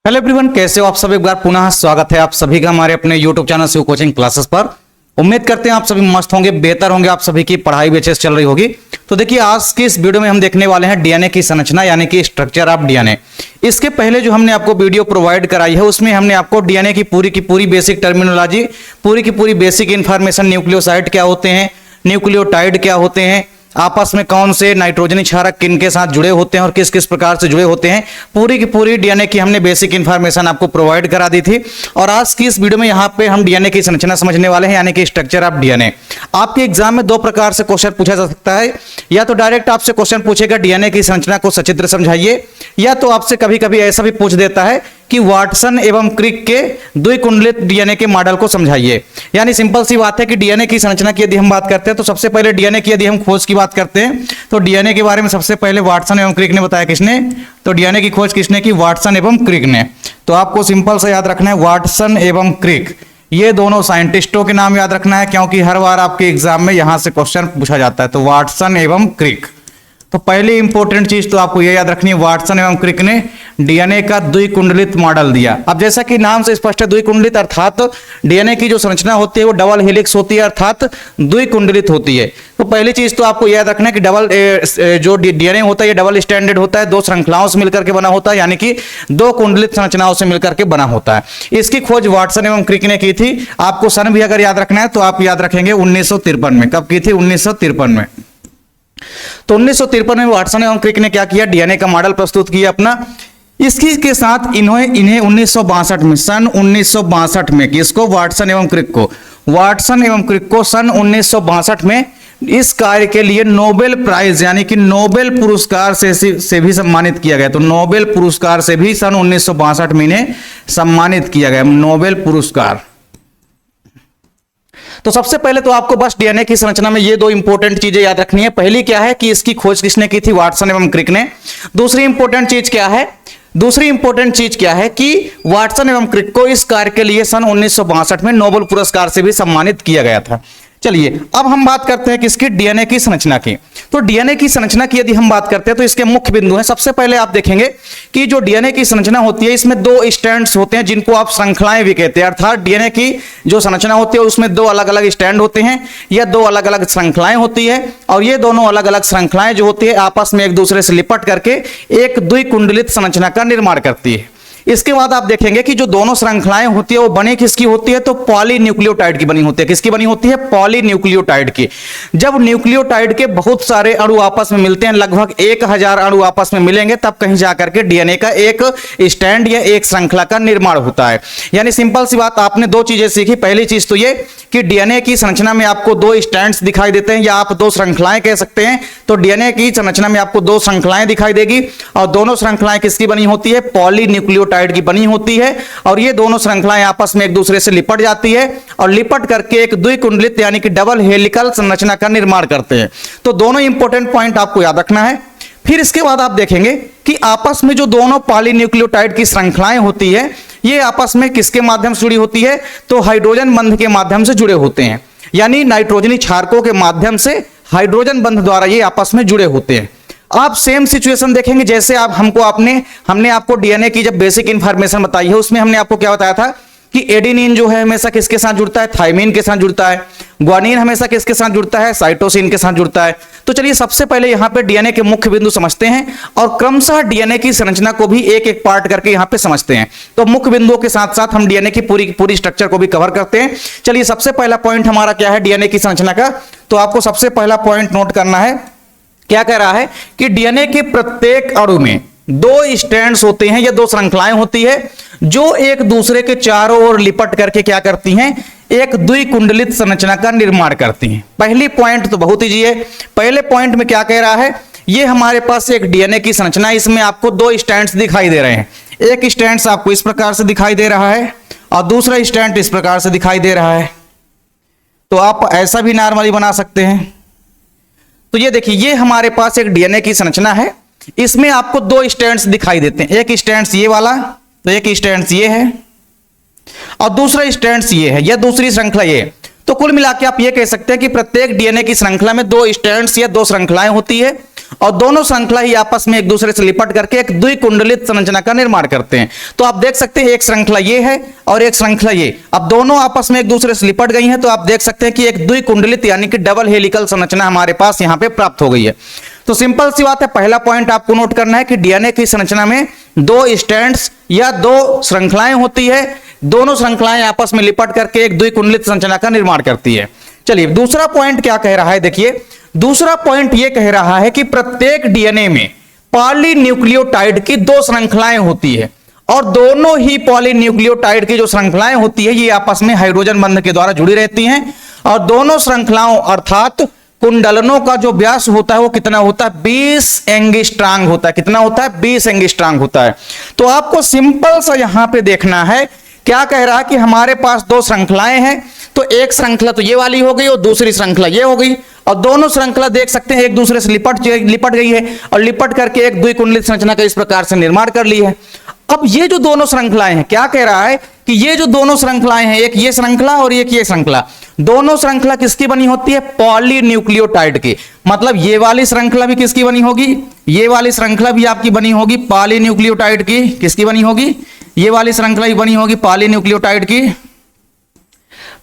Hello everyone, कैसे हो आप सब। एक बार पुनः स्वागत है आप सभी का हमारे अपने YouTube channel Shiv coaching classes पर। उम्मीद करते हैं आप सभी मस्त होंगे, बेहतर होंगे, आप सभी की पढ़ाई भी अच्छे से चल रही होगी। तो देखिए, आज की इस वीडियो में हम देखने वाले हैं डीएनए की संरचना यानी कि स्ट्रक्चर ऑफ डीएनए। इसके पहले जो हमने आपको वीडियो प्रोवाइड कराई है उसमें हमने आपको डीएनए की पूरी बेसिक टर्मिनोलॉजी, पूरी की पूरी बेसिक इंफॉर्मेशन, न्यूक्लियोसाइड क्या होते हैं, न्यूक्लियोटाइड क्या होते हैं, आपस में कौन से नाइट्रोजनी क्षारक किन के साथ जुड़े होते हैं और किस किस प्रकार से जुड़े होते हैं, पूरी की पूरी डीएनए की हमने बेसिक इंफॉर्मेशन आपको प्रोवाइड करा दी थी। और आज की इस वीडियो में यहाँ पे हम डीएनए की संरचना समझने वाले हैं यानी कि स्ट्रक्चर ऑफ डीएनए। आपके एग्जाम में दो प्रकार से क्वेश्चन पूछा जा सकता है, या तो डायरेक्ट आपसे क्वेश्चन पूछेगा डीएनए की संरचना को सचित्र समझाइए, या तो आपसे कभी कभी ऐसा भी पूछ देता है कि वाटसन एवं क्रिक के द्विकुंडलित डीएनए के मॉडल को समझाइए। यानी सिंपल सी बात है कि डीएनए की संरचना की यदि हम बात करते हैं तो सबसे पहले डीएनए की यदि हम खोज की बात करते हैं तो डीएनए के बारे में सबसे पहले वाटसन एवं क्रिक ने बताया। किसने? तो डीएनए की खोज किसने की? वाटसन एवं क्रिक ने। तो आपको सिंपल से याद रखना है वाटसन एवं क्रिक, ये दोनों साइंटिस्टों के नाम याद रखना है, क्योंकि हर बार आपके एग्जाम में यहां से क्वेश्चन पूछा जाता है। तो वाटसन एवं क्रिक, तो पहली इंपॉर्टेंट चीज तो आपको यह याद रखनी है, वाटसन एवं क्रिक ने डीएनए का द्विकुंडलित मॉडल दिया। अब जैसा कि नाम से स्पष्ट है द्विकुंडलित, अर्थात डीएनए की जो संरचना होती है वो डबल हेलिक्स होती है, अर्थात द्विकुंडलित होती है। तो पहली चीज तो आपको याद रखना है कि डबल जो डीएनए होता है ये डबल स्टैंडर्ड होता है, दो श्रृंखलाओं से मिलकर के बना होता है, यानी कि दो कुंडलित संरचनाओं से मिलकर के बना होता है। इसकी खोज वाटसन एवं क्रिक ने की थी। आपको सन भी अगर याद रखना है तो आप याद रखेंगे 1953 में। कब की थी? 1953 में। तो 1953 में वाटसन एवं क्रिक ने क्या किया? डीएनए का मॉडल प्रस्तुत किया अपना। इसकी के साथ इन्हें 1962 में, सन 1962 में, किसको? वाटसन एवं क्रिक को, वाटसन एवं क्रिक को सन 1962 में इस कार्य के लिए नोबेल प्राइज यानी कि नोबेल पुरस्कार से भी सम्मानित किया गया। तो नोबेल पुरस्कार से भी सन 1962 में इन्हें सम्मानित किया गया, नोबेल पुरस्कार। तो सबसे पहले तो आपको बस डीएनए की संरचना में ये दो इंपॉर्टेंट चीजें याद रखनी है। पहली क्या है कि इसकी खोज किसने की थी? वाटसन एवं क्रिक ने। दूसरी इंपॉर्टेंट चीज क्या है? दूसरी इंपॉर्टेंट चीज क्या है कि वाटसन एवं क्रिक को इस कार्य के लिए सन 1962 में नोबेल पुरस्कार से भी सम्मानित किया गया था। चलिए अब हम बात करते हैं किसकी? डीएनए की संरचना की। तो डीएनए की संरचना की यदि हम बात करते हैं तो इसके मुख्य बिंदु हैं। सबसे पहले आप देखेंगे कि जो डीएनए की संरचना होती है इसमें दो स्टैंड्स होते हैं जिनको आप श्रृंखलाएं भी कहते हैं, अर्थात डीएनए की जो संरचना होती है उसमें दो अलग अलग स्टैंड होते हैं या दो अलग अलग श्रृंखलाएं होती है, और ये दोनों अलग अलग श्रृंखलाएं जो होती है आपस में एक दूसरे से लिपट करके एक द्विकुंडलित संरचना का निर्माण करती है। इसके बाद आप देखेंगे कि जो दोनों श्रृंखलाएं होती है वो बनी किसकी होती है? तो पॉलीन्यूक्लियोटाइड की बनी होती है। किसकी बनी होती है? पॉलीन्यूक्लियोटाइड की। जब न्यूक्लियोटाइड के बहुत सारे अणु आपस में मिलते हैं, लगभग 1000 अणु आपस में मिलेंगे, तब कहीं जाकर के डीएनए का एक स्टैंड या एक श्रृंखला का निर्माण होता है। यानी सिंपल सी बात, आपने दो चीजें सीखी। पहली चीज तो ये कि डीएनए की संरचना में आपको दो स्टैंड्स दिखाई देते हैं, या आप दो श्रृंखलाएं कह सकते हैं। तो डीएनए की संरचना में आपको दो श्रृंखलाएं दिखाई देगी, और दोनों श्रृंखलाएं किसकी बनी होती है? पॉलीन्यूक्लियोटाइड की बनी होती है। और ये दोनों श्रृंखलाएं आपस में एक दूसरे से लिपट जाती है और लिपट करके एक द्विकुंडलित यानी कि डबल हेलिकल संरचना का निर्माण करते हैं। तो दोनों इंपॉर्टेंट पॉइंट आपको याद रखना है। फिर इसके बाद आप देखेंगे कि आपस में जो दोनों पॉलीन्यूक्लियोटाइड की श्रृंखलाएं होती है ये आपस में किसके माध्यम से जुड़ी होती है? तो हाइड्रोजन बंध के माध्यम से जुड़े होते हैं, यानी नाइट्रोजनी क्षारकों के माध्यम से हाइड्रोजन बंध द्वारा ये आपस में जुड़े होते हैं। आप सेम सिचुएशन देखेंगे जैसे आप हमने आपको डीएनए की जब बेसिक इंफॉर्मेशन बताई है उसमें हमने आपको क्या बताया था कि एडेनिन जो है हमेशा किसके साथ जुड़ता है? थाइमिन के साथ जुड़ता है। ग्वानिन हमेशा किसके साथ जुड़ता है? साइटोसिन के साथ जुड़ता है। तो चलिए सबसे पहले यहां पे डीएनए के मुख्य बिंदु समझते हैं और क्रमशः डीएनए की संरचना को भी एक एक पार्ट करके यहां पे समझते हैं। तो मुख्य बिंदुओं के साथ साथ हम डीएनए की पूरी स्ट्रक्चर को भी कवर करते हैं। चलिए सबसे पहला पॉइंट हमारा क्या है डीएनए की संरचना का? तो आपको सबसे पहला पॉइंट नोट करना है। क्या कह रहा है कि डीएनए के प्रत्येक अणु में दो स्टैंड्स होते हैं या दो श्रृंखलाएं होती है जो एक दूसरे के चारों ओर लिपट करके क्या करती हैं? एक द्विकुंडलित संरचना का निर्माण करती हैं। पहली पॉइंट तो बहुत ईजी है। पहले पॉइंट में क्या कह रहा है? ये हमारे पास एक डीएनए की संरचना है, इसमें आपको दो स्टैंड्स दिखाई दे रहे हैं। एक स्टैंड आपको इस प्रकार से दिखाई दे रहा है और दूसरा स्टैंड इस प्रकार से दिखाई दे रहा है। तो आप ऐसा भी नॉर्मली बना सकते हैं। तो ये देखिए, ये हमारे पास एक डीएनए की संरचना है, इसमें आपको दो स्टैंड्स दिखाई देते हैं। एक स्टैंड्स ये वाला, तो एक स्टैंड्स ये है और दूसरा स्टैंड्स ये है, या दूसरी श्रृंखला ये। तो कुल मिला के आप ये कह सकते हैं कि प्रत्येक डीएनए की श्रृंखला में दो स्टैंड्स या दो श्रृंखलाएं होती है और दोनों श्रृंखला ही आपस में एक दूसरे से लिपट करके एक द्विकुंडलित संरचना का निर्माण करते हैं। तो आप देख सकते हैं एक श्रृंखला ये है और एक श्रृंखला ये, अब दोनों आपस में एक दूसरे से लिपट गई हैं, तो आप देख सकते हैं कि एक द्विकुंडलित यानी कि डबल हेलिकल संरचना हमारे पास यहां पे प्राप्त हो गई है। तो सिंपल सी बात है, पहला पॉइंट आपको नोट करना है कि डीएनए की संरचना में दो स्ट्रैंड्स या दो श्रृंखलाएं होती है, दोनों श्रृंखलाएं आपस में लिपट करके एक द्विकुंडलित संरचना का निर्माण करती है। चलिए दूसरा पॉइंट क्या कह रहा है, देखिए दूसरा पॉइंट यह कह रहा है कि प्रत्येक डीएनए में पॉलीन्यूक्लियोटाइड की दो श्रृंखलाएं होती है और दोनों ही पॉलीन्यूक्लियोटाइड की जो श्रृंखलाएं होती है ये आपस में हाइड्रोजन बंध के द्वारा जुड़ी रहती हैं और दोनों श्रृंखलाओं अर्थात कुंडलनों का जो व्यास होता है वो कितना होता है, 20 एंगस्ट्रॉम होता है। कितना होता है, 20 एंगस्ट्रॉम होता है। तो आपको सिंपल सा यहां पे देखना है, क्या कह रहा है कि हमारे पास दो श्रृंखलाएं हैं, तो एक श्रृंखला तो ये वाली हो गई और दूसरी श्रृंखला ये हो गई और दोनों श्रृंखला देख सकते हैं एक दूसरे से लिपट गई है और लिपट करके एक द्विकुंडलित संरचना का इस प्रकार से निर्माण कर ली है। अब ये जो दोनों श्रृंखलाएं हैं, क्या कह रहा है कि ये जो दोनों श्रृंखलाएं हैं, एक ये श्रृंखला और एक ये श्रृंखला, दोनों श्रृंखला किसकी बनी होती है, पॉलीन्यूक्लियोटाइड की। मतलब ये वाली श्रृंखला भी किसकी बनी होगी, ये वाली श्रृंखला भी आपकी बनी होगी पॉलीन्यूक्लियोटाइड की। किसकी बनी होगी, ये वाली श्रृंखला ही बनी होगी पॉलीन्यूक्लियोटाइड की,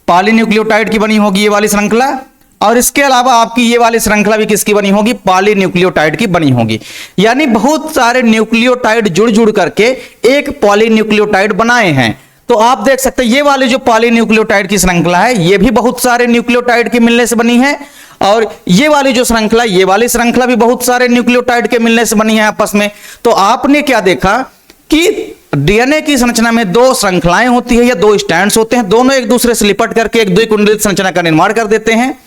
पॉलीन्यूक्लियोटाइड की बनी होगी ये वाली श्रृंखला। और इसके अलावा आपकी ये वाली श्रृंखला भी किसकी बनी होगी, पॉलीन्यूक्लियोटाइड की बनी होगी। यानी बहुत सारे न्यूक्लियोटाइड जुड़ जुड़ करके एक पॉलीन्यूक्लियोटाइड बनाए हैं। तो आप देख सकते हैं ये वाली जो पॉलीन्यूक्लियोटाइड की श्रृंखला है ये भी बहुत सारे न्यूक्लियोटाइड के मिलने से बनी है और ये वाली जो श्रृंखला, ये वाली श्रृंखला भी बहुत सारे न्यूक्लियोटाइड के मिलने से बनी है आपस में। तो आपने क्या देखा कि डीएनए की संरचना में दो श्रृंखलाएं होती है या दो स्ट्रैंड्स होते हैं, दोनों एक दूसरे से लिपट करके एक द्विकुंडलित संरचना का निर्माण कर देते हैं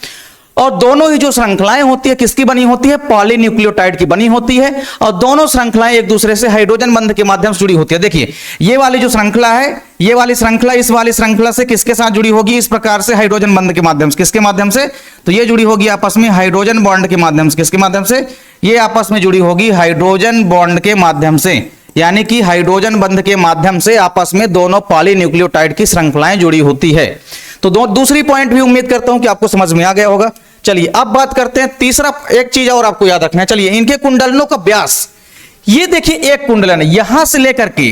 और दोनों ही जो श्रृंखलाएं होती है किसकी बनी होती है, पॉलीन्यूक्लियोटाइड की बनी होती है और दोनों श्रृंखलाएं एक दूसरे से हाइड्रोजन बंध के माध्यम से जुड़ी होती है। देखिए ये वाली जो श्रृंखला है, ये वाली श्रृंखला इस वाली श्रृंखला से किसके साथ जुड़ी होगी, इस प्रकार से हाइड्रोजन बंध के माध्यम से। किसके माध्यम से, तो ये जुड़ी होगी आपस में हाइड्रोजन बॉन्ड के माध्यम से। किसके माध्यम से, ये आपस में जुड़ी होगी हाइड्रोजन बॉन्ड के माध्यम से, यानी कि हाइड्रोजन बंध के माध्यम से आपस में दोनों पॉलीन्यूक्लियोटाइड की श्रृंखलाएं जुड़ी होती है। तो दूसरी पॉइंट भी उम्मीद करता हूं कि आपको समझ में आ गया होगा। चलिए अब बात करते हैं तीसरा, एक चीज और आपको याद रखना है। चलिए इनके कुंडलनों का व्यास, ये देखिए एक कुंडलन है, यहां से लेकर के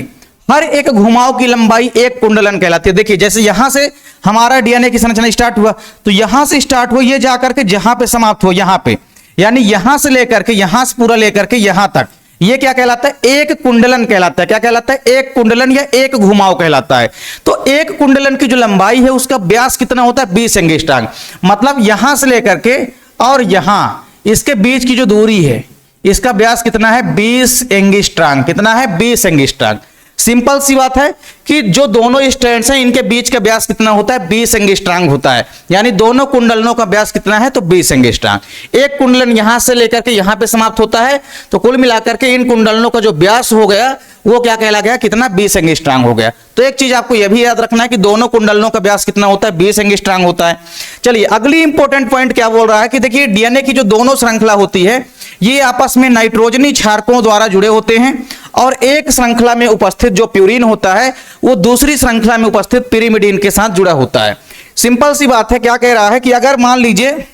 हर एक घुमाव की लंबाई एक कुंडलन कहलाती है। देखिए जैसे यहां से हमारा डीएनए की संरचना स्टार्ट हुआ तो यहां से स्टार्ट हुआ, ये जाकर के जहां पे समाप्त हो यहां पे, यानी यहां से लेकर के यहां से पूरा लेकर के यहां तक, ये क्या कहलाता है, एक कुंडलन कहलाता है। क्या कहलाता है, एक कुंडलन या एक घुमाव कहलाता है। तो एक कुंडलन की जो लंबाई है उसका व्यास कितना होता है, 20 एंगस्ट्रॉम। मतलब यहां से लेकर के और यहां इसके बीच की जो दूरी है इसका व्यास कितना है, 20 एंगस्ट्रॉम। कितना है, 20 एंगस्ट्रॉम। सिंपल सी बात है कि जो दोनों स्ट्रैंड्स हैं इनके बीच का व्यास कितना होता है, 20 एंगस्ट्रॉम होता है। यानी दोनों कुंडलनों का व्यास कितना है, तो 20 एंगस्ट्रॉम। एक कुंडलन यहां से लेकर के यहां पे समाप्त होता है, तो कुल मिलाकर के इन कुंडलनों का जो व्यास हो गया वो क्या कहला गया, कितना, 20 एंगस्ट्रॉम हो गया। तो एक चीज आपको यह भी याद रखना है कि दोनों कुंडलनों का व्यास कितना होता है, 20 एंगस्ट्रॉम होता है। चलिए अगली इंपॉर्टेंट पॉइंट क्या बोल रहा है कि देखिए डीएनए की जो दोनों श्रृंखला होती है ये आपस में नाइट्रोजनी क्षारकों द्वारा जुड़े होते हैं और एक श्रृंखला में उपस्थित जो प्यूरिन होता है वो दूसरी श्रृंखला में उपस्थित पिरिमिडीन के साथ जुड़ा होता है। सिंपल सी बात है, क्या कह रहा है कि अगर मान लीजिए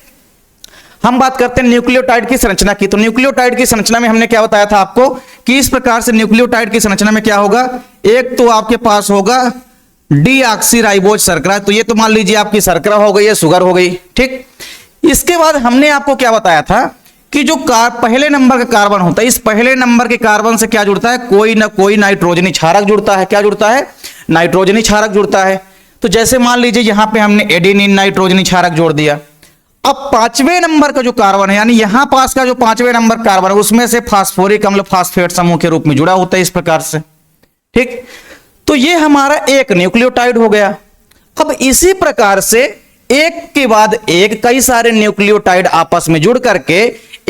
हम बात करते हैं न्यूक्लियोटाइड की संरचना की, तो न्यूक्लियोटाइड की संरचना में हमने क्या बताया था आपको कि इस प्रकार से न्यूक्लियोटाइड की संरचना में क्या होगा, एक तो आपके पास होगा डीऑक्सीराइबोज शर्करा, तो ये तो मान लीजिए आपकी शर्करा हो गई है, शुगर हो गई, ठीक। इसके बाद हमने आपको क्या बताया था कि जो पहले नंबर का कार्बन होता है, इस पहले नंबर के कार्बन से क्या जुड़ता है, कोई ना कोई नाइट्रोजनी क्षारक जुड़ता है। क्या जुड़ता है, नाइट्रोजनी क्षारक जुड़ता है। तो जैसे मान लीजिए यहां पे हमने एडेनिन नाइट्रोजनी क्षारक जोड़ दिया। अब पांचवें नंबर का जो कार्बन है, यानी यहां पास का जो पांचवें नंबर कार्बन है उसमें से फास्फोरिक अम्ल फास्फेट समूह के रूप में जुड़ा होता है इस प्रकार से, ठीक। तो ये हमारा एक न्यूक्लियोटाइड हो गया। अब इसी प्रकार से एक के बाद एक कई सारे न्यूक्लियोटाइड आपस में जुड़ करके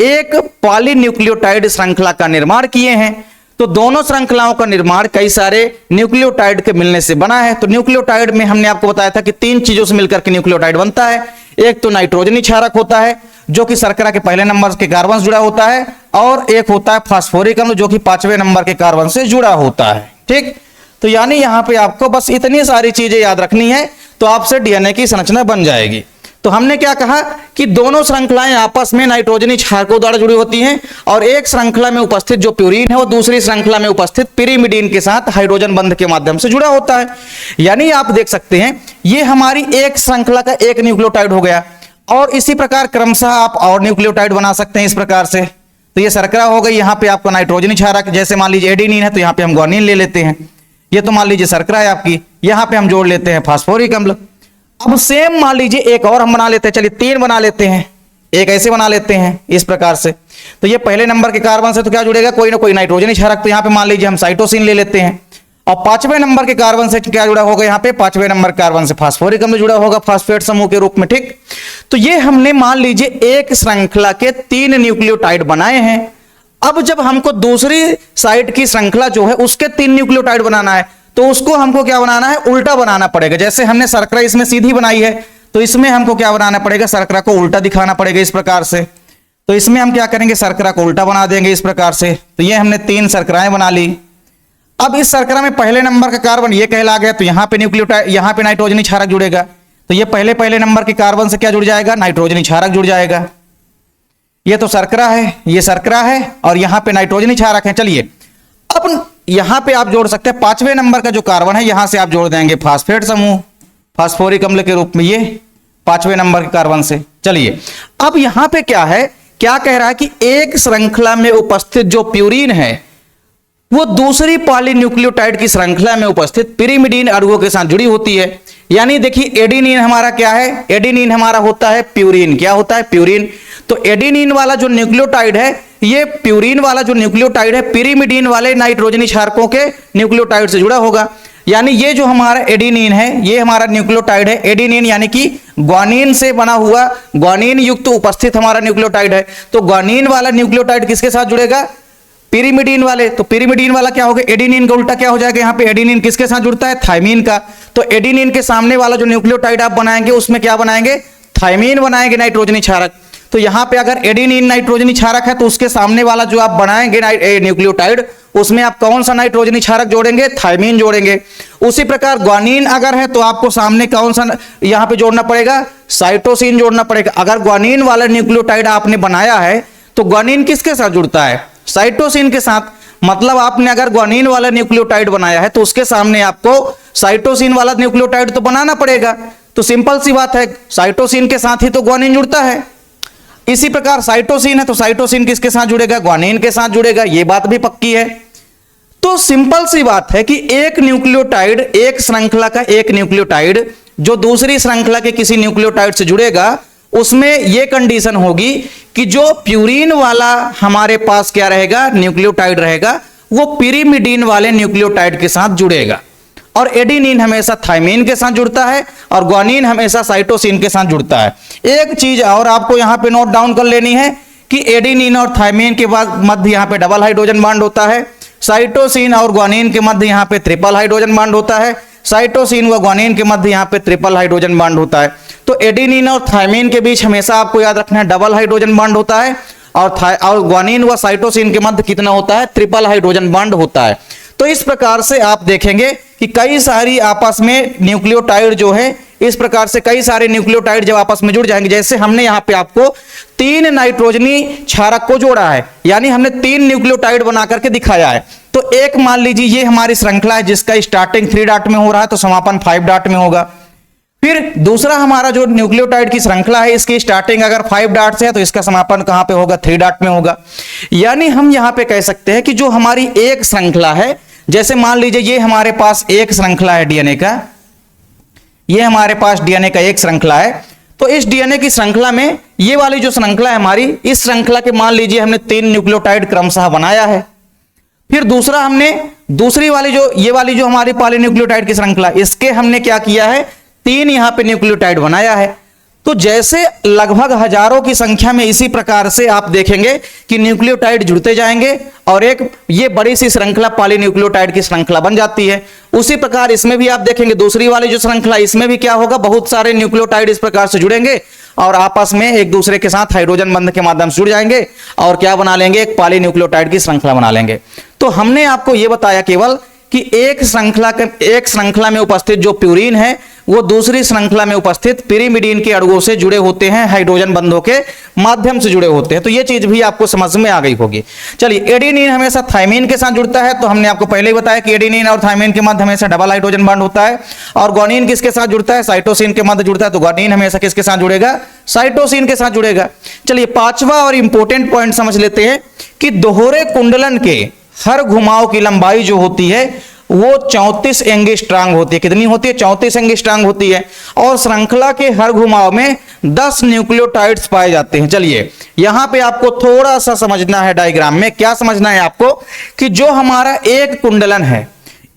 एक पॉलीन्यूक्लियोटाइड श्रृंखला का निर्माण किए हैं। तो दोनों श्रृंखलाओं का निर्माण कई सारे न्यूक्लियोटाइड के मिलने से बना है। तो न्यूक्लियोटाइड में हमने आपको बताया था कि तीन चीजों से मिलकर के न्यूक्लियोटाइड बनता है। एक तो नाइट्रोजनी क्षारक होता है जो कि शर्करा के पहले नंबर के कार्बन से जुड़ा होता है, और एक होता है फास्फोरिक अम्ल जो कि पांचवें नंबर के कार्बन से जुड़ा होता है, ठीक। तो यानी यहां पे आपको बस इतनी सारी चीजें याद रखनी है तो आपसे डीएनए की संरचना बन जाएगी। तो हमने क्या कहा कि दोनों श्रृंखलाएं आपस में नाइट्रोजनी क्षारकों द्वारा जुड़ी होती हैं और एक श्रृंखला में उपस्थित जो प्यूरीन है वो दूसरी श्रृंखला में उपस्थित पिरिमिडीन के साथ हाइड्रोजन बंध के माध्यम से जुड़ा होता है। यानी आप देख सकते हैं ये हमारी एक श्रृंखला का एक न्यूक्लियोटाइड हो गया और इसी प्रकार क्रमशः आप और न्यूक्लियोटाइड बना सकते हैं इस प्रकार से। तो ये शर्करा हो गई, यहाँ पे आपका नाइट्रोजनी क्षारक, जैसे मान लीजिए एडिनिन है तो यहाँ पे हम ग्वानिन ले लेते हैं। ये तो मान लीजिए शर्करा है आपकी, यहाँ पे हम जोड़ लेते हैं फास्फोरिक अम्ल। अब सेम मान लीजिए एक और हम बना लेते हैं, चलिए 3 बना लेते हैं, एक ऐसे बना लेते हैं इस प्रकार से। तो ये पहले नंबर के कार्बन से तो क्या जुड़ेगा, कोई ना कोई नाइट्रोजनी क्षारक। तो यहाँ पे मान लीजिए हम साइटोसिन ले लेते हैं और 5वें नंबर के कार्बन से क्या जुड़ा होगा, यहाँ पे 5वें नंबर कार्बन से फास्फोरिक अम्ल जुड़ा होगा फास्फेट समूह के रूप में। ठीक, तो ये हमने मान लीजिए एक श्रृंखला के 3 न्यूक्लियोटाइड बनाए हैं। अब जब हमको दूसरी साइड की श्रृंखला जो है उसके 3 न्यूक्लियोटाइड बनाना है तो उसको हमको क्या बनाना है, उल्टा बनाना पड़ेगा। जैसे हमने शर्करा इसमें सीधी बनाई है तो इसमें हमको क्या बनाना पड़ेगा, शर्करा को उल्टा दिखाना पड़ेगा इस प्रकार से। तो इसमें हम क्या करेंगे, शर्करा को उल्टा बना देंगे इस प्रकार से। तो ये हमने 3 शर्कराएं बना ली। अब इस शर्करा में पहले नंबर का कार्बन ये कहला गया तो यहाँ पे न्यूक्लियोटाइड, यहाँ पे नाइट्रोजनी क्षारक जुड़ेगा। तो ये पहले नंबर के कार्बन से क्या जुड़ जाएगा, नाइट्रोजनी क्षारक जुड़ जाएगा। ये तो शर्करा है, ये शर्करा है और यहाँ पे नाइट्रोजनी क्षारक है। चलिए अब यहाँ पे आप जोड़ सकते हैं 5वें नंबर का जो कार्बन है, यहां से आप जोड़ देंगे फास्फेट समूह फास्फोरिक अम्ल के रूप में, ये 5वें नंबर के कार्बन से। चलिए अब यहाँ पे क्या है, क्या कह रहा है कि एक श्रृंखला में उपस्थित जो प्यूरीन है वो दूसरी पॉलीन्यूक्लियोटाइड की श्रृंखला में उपस्थित पिरिमिडीन अणुओं के साथ जुड़ी होती है। यानी देखिए एडिनिन हमारा क्या है, एडिनिन हमारा होता है प्यूरीन, क्या होता है, प्यूरीन। तो एडिनिन वाला जो न्यूक्लियोटाइड है, ये प्यूरीन वाला जो न्यूक्लियोटाइड है पिरिमिडीन वाले नाइट्रोजनी क्षारकों के न्यूक्लियोटाइड से जुड़ा होगा। यानी ये जो हमारा एडिनिन है, ये हमारा न्यूक्लियोटाइड है एडिनिन, यानी कि ग्वानिन से बना हुआ, ग्वानिन युक्त उपस्थित हमारा न्यूक्लियोटाइड है। तो ग्वानिन वाला न्यूक्लियोटाइड किसके साथ जुड़ेगा, पिरिमिडीन वाले। तो पिरिमिडीन वाला क्या होगा, एडिनिन का उल्टा क्या हो जाएगा, यहाँ पे एडिनिन किसके साथ जुड़ता है, थायमीन का। तो एडिनिन के सामने वाला जो न्यूक्लियोटाइड आप बनाएंगे उसमें क्या बनाएंगे, थायमीन बनाएंगे नाइट्रोजनी क्षारक। तो यहाँ पे अगर एडिनिन नाइट्रोजनी क्षारक है तो उसके सामने वाला जो आप बनाएंगे न्यूक्लियोटाइड उसमें आप कौन सा नाइट्रोजनी क्षारक जोड़ेंगे, थायमीन जोड़ेंगे। उसी प्रकार ग्वानिन अगर है तो आपको सामने कौन सा यहाँ पे जोड़ना पड़ेगा, साइटोसिन जोड़ना पड़ेगा। अगर ग्वानिन वाला न्यूक्लियोटाइड आपने बनाया है तो ग्वानिन किसके साथ जुड़ता है, साइटोसिन के साथ। मतलब आपने अगर ग्वानिन वाला न्यूक्लियोटाइड बनाया है तो उसके सामने आपको साइटोसिन वाला न्यूक्लियोटाइड तो बनाना पड़ेगा। तो सिंपल सी बात है, साइटोसिन के साथ ही तो ग्वानिन जुड़ता है। इसी प्रकार साइटोसिन है तो साइटोसिन किसके साथ जुड़ेगा, ग्वानिन के साथ जुड़ेगा, ये बात भी पक्की है। तो सिंपल सी बात है कि एक न्यूक्लियोटाइड, एक श्रृंखला का एक न्यूक्लियोटाइड जो दूसरी श्रृंखला के किसी न्यूक्लियोटाइड से जुड़ेगा उसमें यह कंडीशन होगी कि जो प्यूरीन वाला हमारे पास क्या रहेगा, न्यूक्लियोटाइड रहेगा, वो पिरिमिडीन वाले न्यूक्लियोटाइड के साथ जुड़ेगा। और एडिनिन हमेशा थायमीन के साथ जुड़ता है और ग्वानिन हमेशा साइटोसिन के साथ जुड़ता है। एक चीज और आपको यहां पे नोट डाउन कर लेनी है कि एडिनिन और थायमीन के बाद मध्य यहां पे डबल हाइड्रोजन बॉन्ड होता है, साइटोसिन और ग्वानिन के मध्य यहां पे ट्रिपल हाइड्रोजन बॉन्ड होता है, साइटोसिन व ग्वानिन के मध्य यहां पे ट्रिपल हाइड्रोजन बॉन्ड होता है। तो एडिनिन और थायमीन के बीच हमेशा आपको याद रखना है डबल हाइड्रोजन बॉन्ड होता है और ग्वानिन व साइटोसिन के मध्य कितना होता है, ट्रिपल हाइड्रोजन बॉन्ड होता है। तो इस प्रकार से आप देखेंगे कि कई सारी आपस में न्यूक्लियोटाइड जो है, इस प्रकार से कई सारे न्यूक्लियोटाइड जब आपस में जुड़ जाएंगे, जैसे हमने यहाँ पे आपको 3 नाइट्रोजनी क्षारक को जोड़ा है, यानी हमने 3 न्यूक्लियोटाइड बना करके दिखाया है। तो एक मान लीजिए ये हमारी श्रृंखला है जिसका स्टार्टिंग 3 डॉट में हो रहा है तो समापन 5 डॉट में होगा। फिर दूसरा हमारा जो न्यूक्लियोटाइड की श्रृंखला है, इसकी स्टार्टिंग अगर 5 डॉट से है तो इसका समापन कहां पे होगा, 3 डॉट में होगा। यानी हम यहां पे कह सकते हैं कि जो हमारी एक श्रृंखला है, जैसे मान लीजिए ये हमारे पास एक श्रृंखला है डीएनए का, ये हमारे पास डीएनए का एक श्रृंखला है। तो इस डीएनए की श्रृंखला में ये वाली जो श्रृंखला है हमारी, इस श्रृंखला के मान लीजिए हमने 3 न्यूक्लियोटाइड क्रमशः बनाया है। फिर दूसरा हमने दूसरी वाली जो ये वाली जो हमारी पॉलीन्यूक्लियोटाइड की श्रृंखला, इसके हमने क्या किया है, 3 यहां पे न्यूक्लियोटाइड बनाया है। तो जैसे लगभग हजारों की संख्या में इसी प्रकार से आप देखेंगे कि न्यूक्लियोटाइड जुड़ते जाएंगे और एक ये बड़ी सी श्रृंखला पॉलीन्यूक्लियोटाइड की श्रृंखला बन जाती है। उसी प्रकार इसमें भी आप देखेंगे दूसरी वाली जो श्रृंखला, इसमें भी क्या होगा, बहुत सारे न्यूक्लियोटाइड इस प्रकार से जुड़ेंगे और आपस में एक दूसरे के साथ हाइड्रोजन बंध के माध्यम से जुड़ जाएंगे और क्या बना लेंगे, एक पॉलीन्यूक्लियोटाइड की श्रृंखला बना लेंगे। तो हमने आपको यह बताया केवल कि एक श्रृंखला में उपस्थित जो प्यूरीन है वो दूसरी श्रृंखला में उपस्थित पिरिमिडीन के अणुओं से जुड़े होते हैं, हाइड्रोजन बंधों के माध्यम से जुड़े होते हैं। तो ये चीज भी आपको समझ में आ गई होगी। चलिए, एडेनिन हमेशा थाइमिन के साथ जुड़ता है, तो हमने आपको पहले ही बताया कि एडेनिन और थाइमिन के मध्य हमेशा डबल हाइड्रोजन बॉन्ड होता है। और ग्वानिन किसके साथ जुड़ता है? साइटोसिन के मध्य जुड़ता है, तो ग्वानिन हमेशा किसके साथ जुड़ेगा? साइटोसिन के साथ जुड़ेगा। चलिए, पांचवा और इंपॉर्टेंट पॉइंट समझ लेते हैं कि दोहरे कुंडलन के हर घुमाव की लंबाई जो होती है वो 34 एंगस्ट्रॉम होती है। कितनी होती है? 34 एंगस्ट्रॉम होती है। और श्रृंखला के हर घुमाव में 10 न्यूक्लियोटाइड्स पाए जाते हैं। चलिए, यहां पे आपको थोड़ा सा समझना है डायग्राम में। क्या समझना है आपको? कि जो हमारा एक कुंडलन है,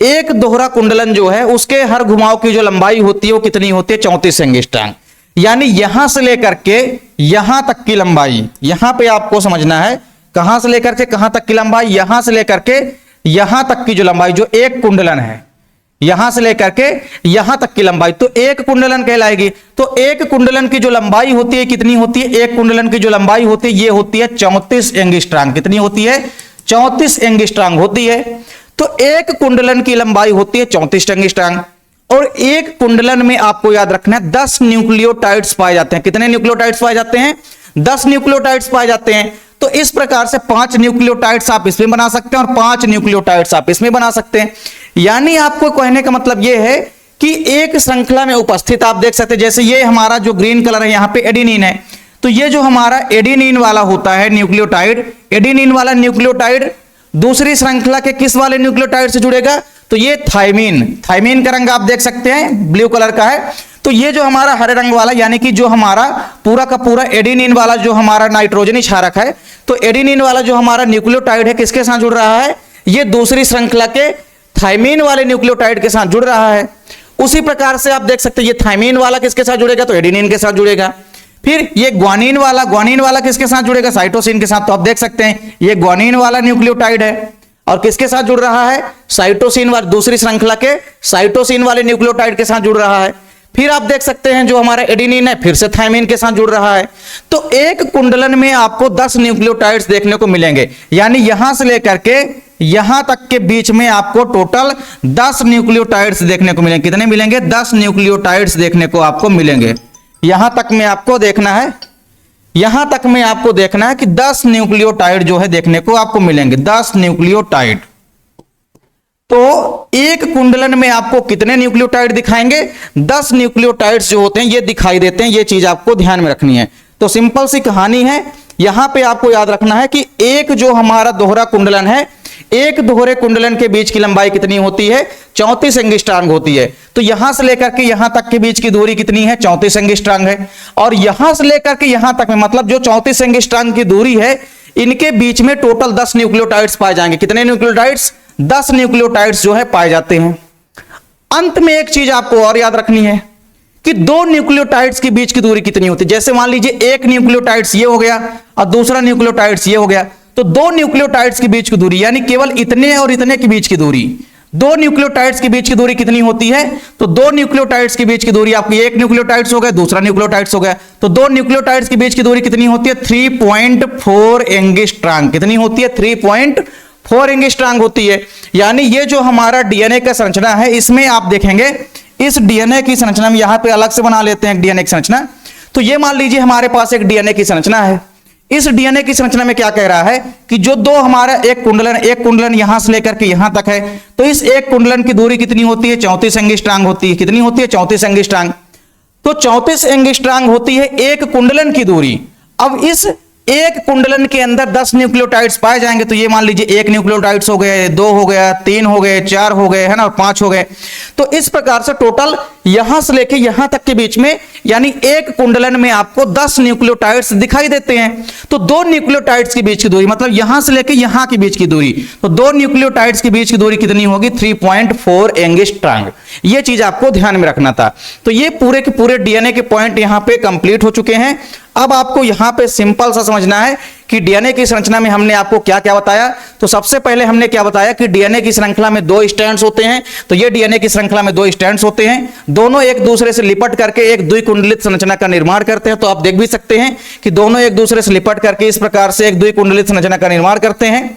एक दोहरा कुंडलन जो है, उसके हर घुमाव की जो लंबाई होती है वो कितनी होती है? 34 एंगस्ट्रॉम। यानी यहां से लेकर के यहां तक की लंबाई, यहां पे आपको समझना है, कहां से लेकर के कहां तक की लंबाई? यहां से लेकर के यहां तक की जो लंबाई, जो एक कुंडलन है, यहां से लेकर के यहां तक की लंबाई, तो एक कुंडलन कहलाएगी। तो एक कुंडलन की जो लंबाई होती है कितनी होती है? एक कुंडलन की जो लंबाई होती है ये होती है 34 एंगस्ट्रॉम। कितनी होती है? 34 एंगस्ट्रॉम होती है। तो एक कुंडलन की लंबाई होती है 34 एंगस्ट्रॉम। और एक कुंडलन में आपको याद रखना है 10 न्यूक्लियोटाइड्स पाए जाते हैं। कितने न्यूक्लियोटाइड्स पाए जाते हैं? 10 न्यूक्लियोटाइड्स पाए जाते हैं। तो इस प्रकार से 5 न्यूक्लियोटाइड्स आप इसमें बना सकते हैं और 5 न्यूक्लियोटाइड्स आप इसमें बना सकते हैं। यानी आपको कहने का मतलब यह है कि एक श्रृंखला में उपस्थित, आप देख सकते हैं, जैसे ये हमारा जो ग्रीन कलर है यहां पे एडेनिन है, तो ये जो हमारा एडेनिन वाला होता है न्यूक्लियोटाइड, एडेनिन वाला न्यूक्लियोटाइड दूसरी श्रृंखला के किस वाले न्यूक्लियोटाइड से जुड़ेगा? तो ये थाइमिन, थाइमिन का रंग आप देख सकते हैं ब्लू कलर का है। तो ये जो हमारा हरे रंग वाला, यानी कि जो हमारा पूरा का पूरा एडेनिन वाला जो हमारा नाइट्रोजनी क्षारक है, तो एडेनिन वाला जो हमारा न्यूक्लियोटाइड है किसके साथ जुड़ रहा है? ये दूसरी श्रृंखला के थाइमिन वाले न्यूक्लियोटाइड के साथ जुड़ रहा है। उसी प्रकार से आप देख सकते हैं ये थाइमिन वाला किसके साथ जुड़ेगा? तो एडेनिन के साथ जुड़ेगा। फिर ये ग्वानिन वाला किसके साथ जुड़ेगा? साइटोसिन के साथ। तो आप देख सकते हैं ये ग्वानिन वाला न्यूक्लियोटाइड है और किसके साथ जुड़ रहा है? साइटोसिन वाले, दूसरी श्रृंखला के साइटोसिन वाले न्यूक्लियोटाइड के साथ जुड़ रहा है। फिर आप देख सकते हैं जो हमारा एडेनिन है फिर से थाइमिन के साथ जुड़ रहा है। तो एक कुंडलन में आपको 10 न्यूक्लियोटाइड्स देखने को मिलेंगे। यानी यहां से लेकर के यहां तक के बीच में आपको टोटल 10 न्यूक्लियोटाइड्स देखने को मिलेंगे। कितने मिलेंगे? 10 न्यूक्लियोटाइड्स देखने को आपको मिलेंगे। यहां तक में आपको देखना है, यहां तक में आपको देखना है कि 10 न्यूक्लियोटाइड जो है देखने को आपको मिलेंगे। 10 न्यूक्लियोटाइड। तो एक कुंडलन में आपको कितने न्यूक्लियोटाइड दिखाएंगे? 10 न्यूक्लियोटाइड्स जो होते हैं ये दिखाई देते हैं। ये चीज आपको ध्यान में रखनी है। तो सिंपल सी कहानी है, यहां पे आपको याद रखना है कि एक जो हमारा दोहरा कुंडलन है, एक दोहरे कुंडलन के बीच की लंबाई कितनी होती है? 34 एंगस्ट्रॉम होती है। तो यहां से लेकर के यहां तक के बीच की दूरी कितनी है? 34 एंगस्ट्रॉम है। और यहां से लेकर के यहां तक में, मतलब जो 34 एंगस्ट्रॉम की दूरी है, इनके बीच में टोटल 10 न्यूक्लियोटाइड्स पाए जाएंगे। कितने न्यूक्लियोटाइड्स? 10 न्यूक्लियोटाइड्स जो है पाए जाते हैं। अंत में एक चीज आपको और याद रखनी है कि दो न्यूक्लियोटाइड्स के बीच की दूरी कितनी होती है। जैसे मान लीजिए एक न्यूक्लियोटाइड्स ये हो गया और दूसरा न्यूक्लियोटाइड्स ये हो गया, तो दो न्यूक्लियोटाइड्स के बीच की दूरी, यानी केवल इतने और इतने के बीच की दूरी, दो न्यूक्लियोटाइड्स के बीच की दूरी कितनी होती है? तो दो न्यूक्लियोटाइड्स के बीच की दूरी, आपकी एक न्यूक्लियोटाइड्स हो गया, दूसरा न्यूक्लियोटाइड्स हो गया, तो दो न्यूक्लियोटाइड्स के बीच की दूरी कितनी होती है? 3.4 एंगस्ट्रॉम। कितनी होती है? 3.4 एंगस्ट्रॉम होती है। यानी ये जो हमारा डीएनए का संरचना है, इसमें आप देखेंगे इस डीएनए की संरचना में, यहां पे अलग से बना लेते हैं डीएनए की संरचना। तो ये मान लीजिए हमारे पास एक डीएनए की संरचना है। इस डीएनए की संरचना में क्या कह रहा है कि जो दो हमारा एक कुंडलन यहां से लेकर के यहां तक है, तो इस एक कुंडलन की दूरी कितनी होती है? 34 एंगस्ट्रॉम होती है। कितनी होती है? 34 एंगस्ट्रॉम। तो 34 एंगस्ट्रॉम होती है एक कुंडलन की दूरी। अब इस एक कुंडलन के अंदर 10 न्यूक्लियोटाइड्स पाए जाएंगे। तो ये मान लीजिए एक न्यूक्लियोटाइड्स हो गए, 2 हो गया, 3 हो गए, 4 हो गए, है ना, और 5 हो गए। तो इस प्रकार से टोटल यहां से लेके यहां तक के बीच में, यानी एक कुंडलन में आपको 10 न्यूक्लियोटाइड्स दिखाई देते हैं। तो दो न्यूक्लियोटाइड्स के बीच की दूरी, मतलब यहां से लेके यहां के बीच की दूरी, तो दो न्यूक्लियोटाइड्स के बीच की दूरी कितनी होगी? 3.4 एंगस्ट्रॉम। ये चीज आपको ध्यान में रखना था। तो ये पूरे के पूरे डीएनए के पॉइंट यहां पे कंप्लीट हो चुके हैं। अब आपको यहां पे सिंपल सा समझना है कि डीएनए की संरचना में हमने आपको क्या क्या बताया। तो सबसे पहले हमने क्या बताया कि डीएनए की श्रृंखला में 2 स्ट्रैंड्स होते हैं। तो ये डीएनए की श्रृंखला में 2 स्ट्रैंड्स होते हैं, दोनों एक दूसरे से लिपट करके एक द्विकुंडलित संरचना का निर्माण करते हैं। तो आप देख भी सकते हैं कि दोनों एक दूसरे से लिपट करके इस प्रकार से एक द्विकुंडलित संरचना का निर्माण करते हैं।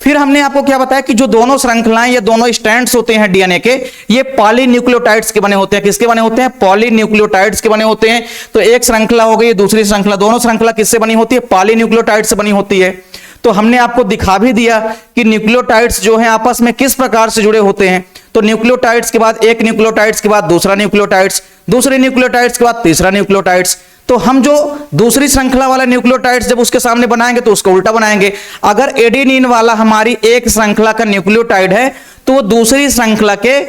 फिर हमने आपको क्या बताया कि जो दोनों श्रृंखलाएं या दोनों स्ट्रैंड्स होते हैं डीएनए के, ये पॉलीन्यूक्लियोटाइड्स के बने होते हैं। किसके बने होते हैं? पॉलीन्यूक्लियोटाइड्स के बने होते हैं। तो एक श्रृंखला हो गई, दूसरी श्रृंखला, दोनों श्रृंखला किससे बनी होती है? पॉलीन्यूक्लियोटाइड्स से बनी होती है। तो हमने आपको दिखा भी दिया कि न्यूक्लियोटाइड्स जो हैं आपस में किस प्रकार से जुड़े होते हैं। तो न्यूक्लियोटाइड्स के बाद एक न्यूक्लियोटाइड्स के बाद दूसरा न्यूक्लियोटाइड्स, दूसरे न्यूक्लियोटाइड्स के बाद तीसरा न्यूक्लियोटाइड्स। तो हम जो दूसरी श्रृंखला वाला न्यूक्लियोटाइड्स जब उसके सामने बनाएंगे तो उसको उल्टा बनाएंगे। अगर एडेनिन वाला हमारी एक श्रृंखला का न्यूक्लियोटाइड है तो वो दूसरी श्रृंखला के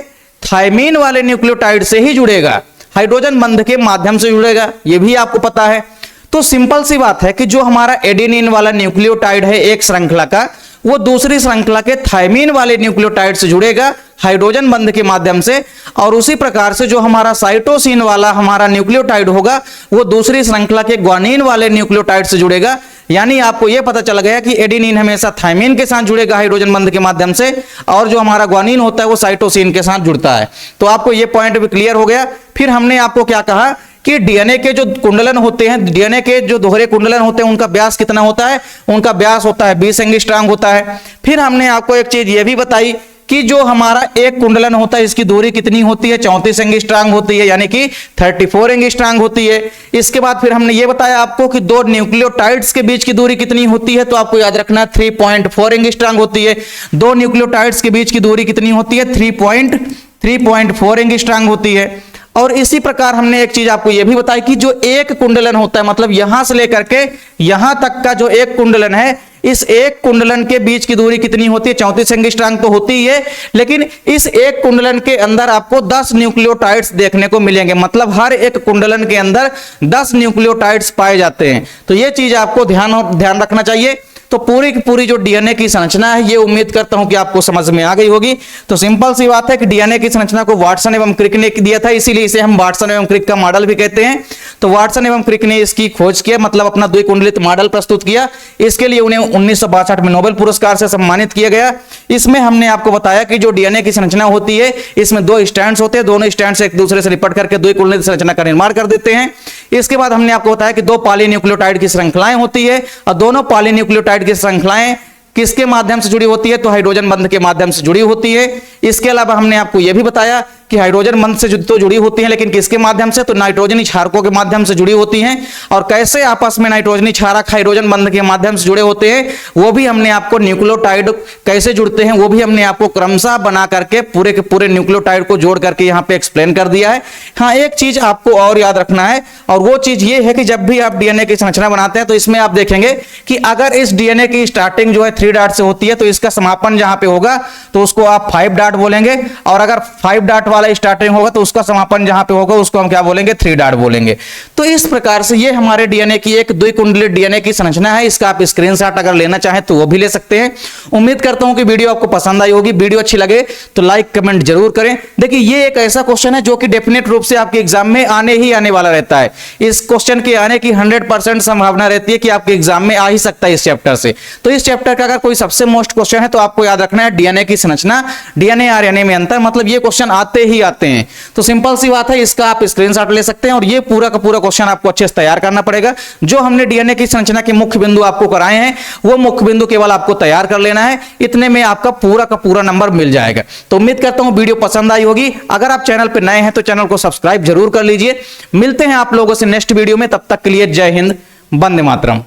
थायमीन वाले न्यूक्लियोटाइड से ही जुड़ेगा, हाइड्रोजन बंध के माध्यम से जुड़ेगा, ये भी आपको पता है। तो सिंपल सी बात है कि जो हमारा एडेनिन वाला न्यूक्लियोटाइड है एक श्रृंखला का, वो दूसरी श्रृंखला के थायमीन वाले न्यूक्लियोटाइड से जुड़ेगा हाइड्रोजन बंध के माध्यम से। और उसी प्रकार से जो हमारा साइटोसिन वाला हमारा न्यूक्लियोटाइड होगा वो दूसरी श्रृंखला के ग्वानिन वाले न्यूक्लियोटाइड से जुड़ेगा। यानी आपको यह पता चल गया कि एडेनिन हमेशा थायमीन के साथ जुड़ेगा हाइड्रोजन बंध के माध्यम से, और जो हमारा ग्वानिन होता है वो साइटोसिन के साथ जुड़ता है। तो आपको यह पॉइंट भी क्लियर हो गया। फिर हमने आपको क्या कहा कि डीएनए के जो कुंडलन होते हैं, डीएनए के जो दोहरे कुंडलन होते हैं, उनका व्यास कितना होता है? उनका व्यास होता है 20 एंगस्ट्रॉम होता है। फिर हमने आपको एक चीज ये भी बताई कि जो हमारा एक कुंडलन होता है इसकी दूरी कितनी होती है? 34 एंगस्ट्रॉम होती है, यानी कि 34 एंगस्ट्रॉम होती है। इसके बाद फिर हमने ये बताया आपको कि दो न्यूक्लियोटाइड्स के बीच की दूरी कितनी होती है, तो आपको याद रखना 3.4 एंगस्ट्रॉम होती है। दो न्यूक्लियोटाइड्स के बीच की दूरी कितनी होती है? 3.4 एंगस्ट्रॉम होती है। और इसी प्रकार हमने एक चीज आपको यह भी बताई कि जो एक कुंडलन होता है, मतलब यहां से लेकर के यहां तक का जो एक कुंडलन है, इस एक कुंडलन के बीच की दूरी कितनी होती है? 34 एंगस्ट्रॉम तो होती ही है, लेकिन इस एक कुंडलन के अंदर आपको 10 न्यूक्लियोटाइड्स देखने को मिलेंगे। मतलब हर एक कुंडलन के अंदर 10 न्यूक्लियोटाइड्स पाए जाते हैं। तो यह चीज आपको ध्यान रखना चाहिए। तो पूरी की पूरी जो डीएनए की संरचना है ये उम्मीद करता हूं कि आपको समझ में आ गई होगी। तो सिंपल सी बात है कि डीएनए की संरचना को वाटसन एवं क्रिक ने दिया था, इसीलिए इसे हम वाटसन एवं क्रिक का मॉडल भी कहते हैं। तो वाटसन एवं क्रिक ने इसकी खोज किया, मतलब अपना द्विकुंडलित मॉडल प्रस्तुत किया। इसके लिए उन्हें 1962 में नोबेल पुरस्कार से सम्मानित किया गया। इसमें हमने आपको बताया कि जो डीएनए की संरचना होती है इसमें दो स्ट्रैंड्स होते हैं, दोनों स्ट्रैंड्स एक दूसरे से लिपट करके द्विकुंडलित संरचना का निर्माण कर देते हैं। इसके बाद हमने आपको बताया कि दो पॉलीन्यूक्लियोटाइड की श्रृंखलाएं होती है, और दोनों पॉलीन्यूक्लियोटाइड की श्रृंखलाएं किसके माध्यम से जुड़ी होती है? तो हाइड्रोजन बंध के माध्यम से जुड़ी होती है। इसके अलावा हमने आपको यह भी बताया कि हाइड्रोजन बंध से तो जुड़ी होती हैं, लेकिन किसके माध्यम से? तो नाइट्रोजनी क्षारकों के माध्यम से जुड़ी होती हैं। और कैसे आपस में नाइट्रोजनी क्षारक हाइड्रोजन बंध के माध्यम से जुड़े होते हैं वो भी हमने आपको, न्यूक्लियोटाइड कैसे जुड़ते हैं वो भी हमने आपको क्रमशः बना करके पूरे के पूरे न्यूक्लियोटाइड को जोड़ करके यहाँ पे एक्सप्लेन कर दिया है। हाँ, एक चीज आपको और याद रखना है, और वो चीज ये है कि जब भी आप डीएनए की संरचना बनाते हैं तो इसमें आप देखेंगे कि अगर इस डीएनए की स्टार्टिंग जो है 3 डॉट से होती है तो इसका समापन जहां पे होगा तो उसको आप 5 डॉट बोलेंगे, और अगर 5 डॉट वाला स्टार्टिंग होगा तो उसका समापन जहां पे होगा उसको हम क्या बोलेंगे? 3 डॉट बोलेंगे। तो इस प्रकार से ये हमारे डीएनए की एक द्विकुंडलित डीएनए की संरचना है। इसका आप स्क्रीनशॉट अगर लेना चाहें तो वो भी ले सकते हैं। उम्मीद करता हूं कि वीडियो आपको पसंद आई होगी। वीडियो अच्छी लगे तो लाइक कमेंट जरूर करें। देखिए, ये एक ऐसा क्वेश्चन है जो कि डेफिनेट रूप से आपके एग्जाम में आने वाला रहता है। इस क्वेश्चन के आने की 100% संभावना रहती है कि आपके एग्जाम में आ ही सकता है इस चैप्टर से। तो इस चैप्टर का अगर कोई सबसे मोस्ट क्वेश्चन है तो आपको याद रखना है डीएनए की संरचना, डीएनए आरएनए में अंतर, मतलब ये क्वेश्चन आते ही आते हैं। तो सिंपल सी बात है, इसका आप स्क्रीनशॉट ले सकते हैं, और ये पूरा का पूरा क्वेश्चन आपको अच्छे से तैयार करना पड़ेगा। जो हमने डीएनए की संरचना के मुख्य बिंदु आपको कराए हैं वो मुख्य बिंदु केवल आपको तैयार कर लेना है, इतने में आपका पूरा का पूरा नंबर मिल जाएगा। तो उम्मीद करता हूं वीडियो पसंद आई होगी। अगर आप चैनल पर नए हैं तो चैनल को सब्सक्राइब जरूर कर लीजिए। मिलते हैं आप लोगों से नेक्स्ट वीडियो में, तब तक के लिए जय हिंद, वंदे मातरम।